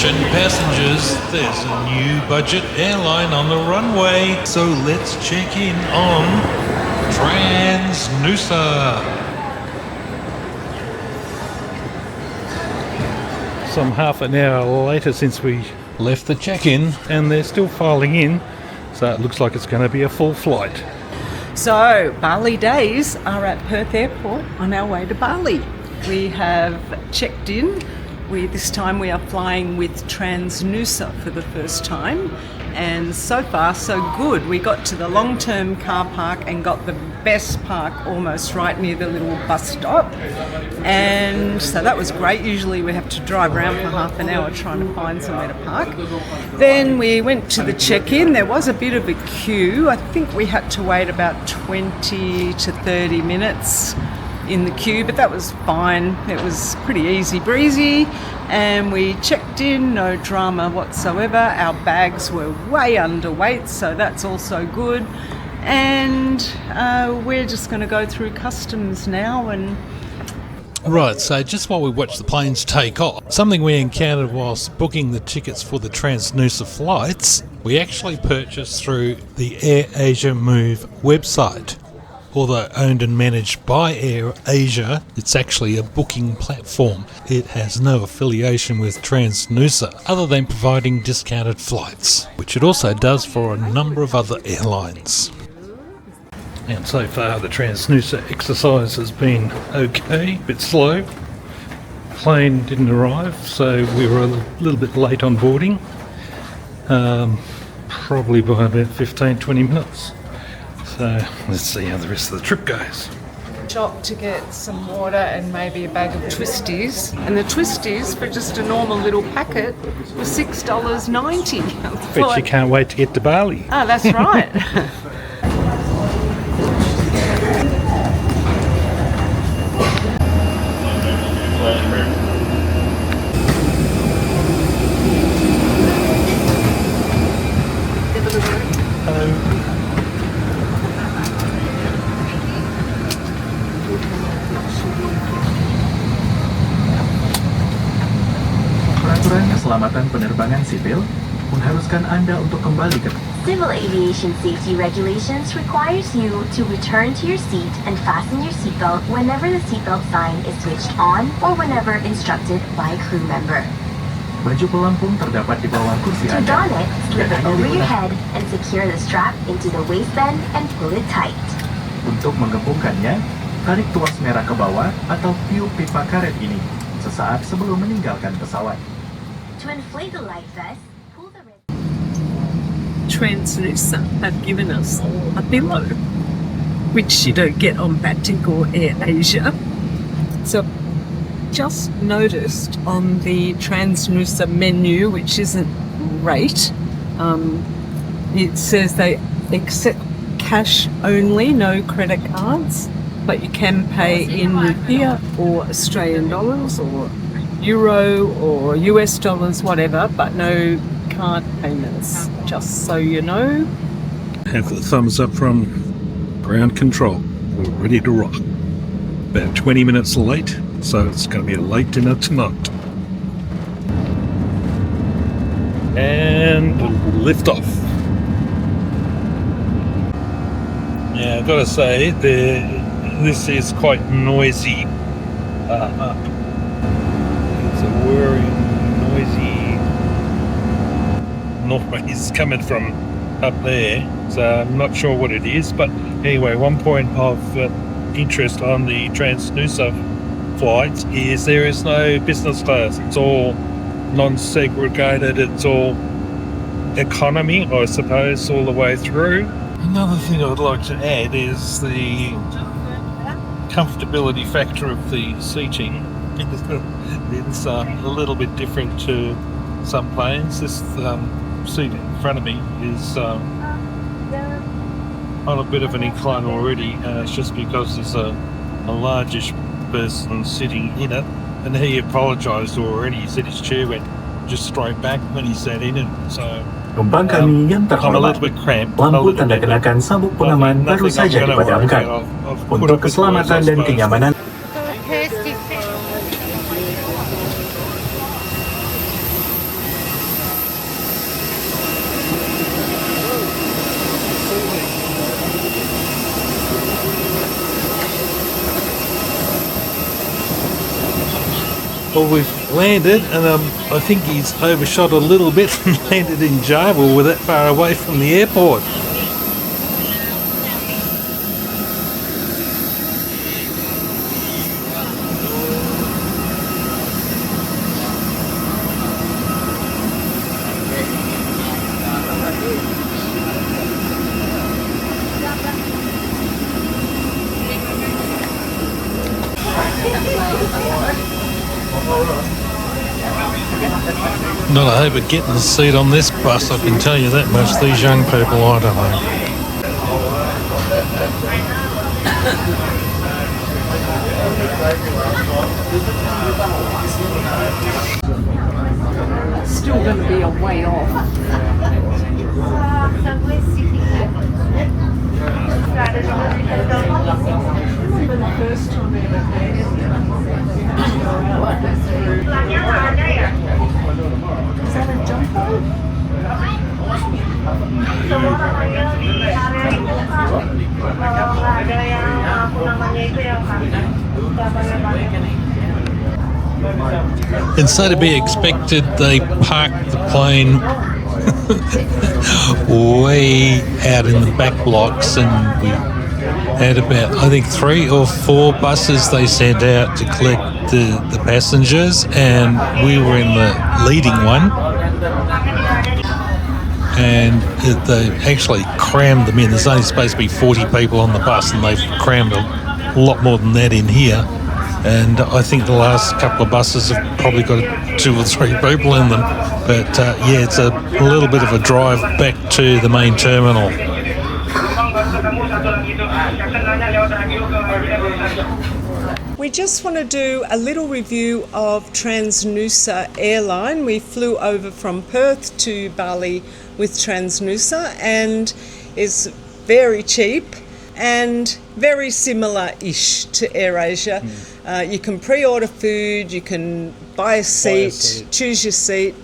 Attention passengers, there's a new budget airline on the runway, so let's check in on TransNusa. Some half an hour later since we left the check-in, and they're still filing in, so it looks like it's going to be a full flight. So, Bali days are at Perth Airport on our way to Bali. We have checked in. This time we are flying with TransNusa for the first time, and so far so good. We got to the long-term car park and got the best park almost right near the little bus stop, and so that was great. Usually we have to drive around for half an hour trying to find somewhere to park. Then we went to the check-in. There was a bit of a queue. I think we had to wait about 20 to 30 minutes in the queue, but that was fine. It was pretty easy breezy, and we checked in, no drama whatsoever. Our bags were way underweight, so that's also good. And we're just going to go through customs now. And Right, so just while we watch the planes take off, something we encountered whilst booking the tickets for the TransNusa flights, we actually purchased through the AirAsia Move website. Although owned and managed by AirAsia, it's actually a booking platform. It has no affiliation with TransNusa other than providing discounted flights, which it also does for a number of other airlines. And so far the TransNusa exercise has been okay, a bit slow. Plane didn't arrive, so we were a little bit late on boarding, probably by about 15-20 minutes. So let's see how the rest of the trip goes. shop to get some water and maybe a bag of twisties. And the twisties for just a normal little packet was $6.90. Bet you can't wait to get to Bali. Oh, that's right. Peraturan keselamatan penerbangan sipil mengharuskan Anda untuk kembali ke Civil aviation safety regulations requires you to return to your seat and fasten your seatbelt whenever the seatbelt sign is switched on or whenever instructed by a crew member. Baju pelampung terdapat di bawah kursi To Anda. don it, slip it over your head and secure the strap into the waistband and pull it tight. Untuk menggembungkannya, tarik tuas merah ke bawah atau tiup pipa karet ini sesaat sebelum meninggalkan pesawat. To inflate the life vest, pull the red. TransNusa have given us a pillow, which you don't get on Batik or AirAsia. So just noticed on the TransNusa menu, which isn't great, it says they accept cash only, no credit cards, but you can pay in rupiah or Australian dollars or euro or US dollars, whatever, but no card payments, just so you know. Have the thumbs up from ground control. We're ready to rock. About 20 minutes late, so it's going to be a late dinner tonight. And lift off. Yeah, I've got to say, this is quite noisy. It's a whirring, noisy noise coming from up there, so I'm not sure what it is. But anyway, one point of interest on the TransNusa flights is there is no business class. It's all non-segregated. It's all economy, I suppose, all the way through. Another thing I'd like to add is the comfortability factor of the seating. It's a little bit different to some planes. This seat in front of me is on a bit of an incline already, and it's just because there's a largish person sitting in it, and he apologised already. He said his chair went just straight back when he sat in it, so Penumpang kami yang I'm a little terhormat, bit cramped. lampu tanda kenakan sabuk pengaman baru saja dipadamkan. Untuk keselamatan dan kenyamanan Well, we've landed, and I think he's overshot a little bit and landed in Java. We're that far away from the airport. Not a hope of getting a seat on this bus, I can tell you that much. These young people, I don't know. It's still going to be a way off. Remember the first time I ever came? Is that a jumbo? And so to be expected, they parked the plane way out in the back blocks, and we had about, I think, 3 or 4 buses they sent out to collect the passengers, and we were in the leading one. And they actually crammed them in. There's only supposed to be 40 people on the bus, and they've crammed a lot more than that in here. And I think the last couple of buses have probably got 2 or 3 people in them. But yeah, it's a little bit of a drive back to the main terminal. We just want to do a little review of TransNusa airline. We flew over from Perth to Bali with TransNusa, and it's very cheap and very similar-ish to AirAsia. You can pre-order food, you can buy a seat, choose your seat.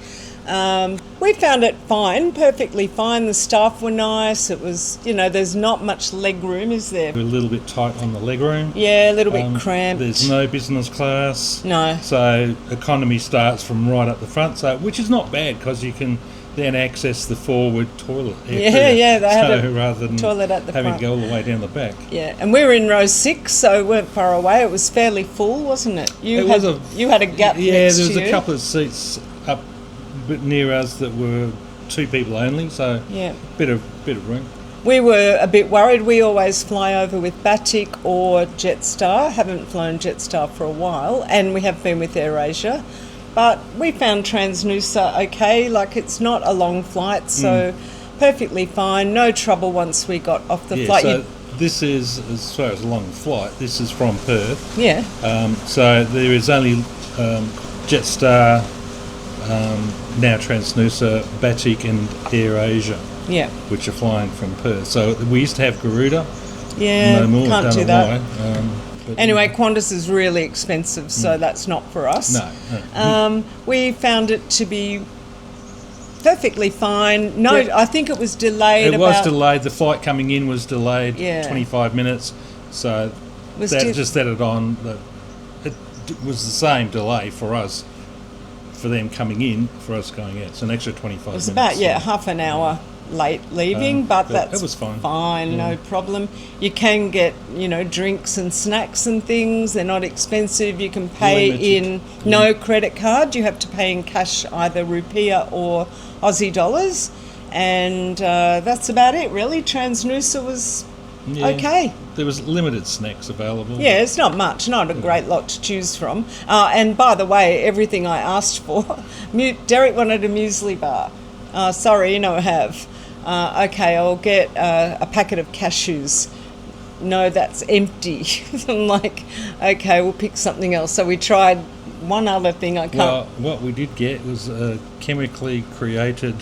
We found it fine, perfectly fine. The staff were nice. It was, there's not much leg room, is there? We're a little bit tight on the leg room. Yeah, a little bit cramped. There's no business class. No. So economy starts from right up the front, which is not bad because you can then access the forward toilet. Yeah, they had a rather than toilet at the having front. to go all the way down the back. Yeah, and we were in row 6, so we weren't far away. It was fairly full, wasn't it? You had a gap next to you. Yeah, there was a couple of seats up a bit near us that were 2 people only, so yeah, bit of room. We were a bit worried. We always fly over with Batik or Jetstar. Haven't flown Jetstar for a while, and we have been with AirAsia. But we found TransNusa okay. Like, it's not a long flight, so perfectly fine. No trouble once we got off the flight. So this is, as far as a long flight, this is from Perth. Yeah. So there is only Jetstar, now TransNusa, Batik and AirAsia. Yeah. Which are flying from Perth. So we used to have Garuda. Yeah, no more. can't do that. Why. Anyway, Qantas is really expensive, so that's not for us. No. We found it to be perfectly fine. No, I think it was delayed. It was delayed. The flight coming in was delayed 25 minutes. So that just added on. It was the same delay for us, for them coming in, for us going out. It's an extra 25 minutes. It was about, half an hour late leaving, but that's it was fine. No problem. You can get, drinks and snacks and things. They're not expensive. You can pay in no credit card. You have to pay in cash, either rupiah or Aussie dollars. And that's about it, really. TransNusa was okay. There was limited snacks available. Yeah, it's not much, not a great lot to choose from. And by the way, everything I asked for, Derek wanted a muesli bar. Sorry, I have. Okay, I'll get a packet of cashews. No, that's empty. I'm like, okay, we'll pick something else. So we tried one other thing. I can't. Well, what we did get was a chemically created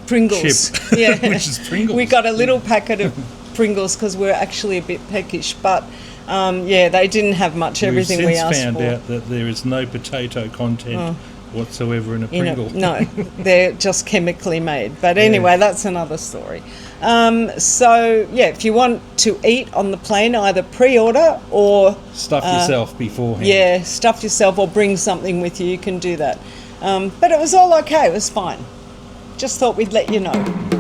Pringles. chip, Yeah, which is Pringles. We got a little packet of Pringles because we're actually a bit peckish, but they didn't have much. Everything we asked for. We've since found out that there is no potato content whatsoever in a You know, Pringle. no, they're just chemically made. But anyway, that's another story. So, yeah, if you want to eat on the plane, either pre-order or... Stuff yourself beforehand. Yeah, stuff yourself or bring something with you. You can do that. But it was all okay. It was fine. Just thought we'd let you know.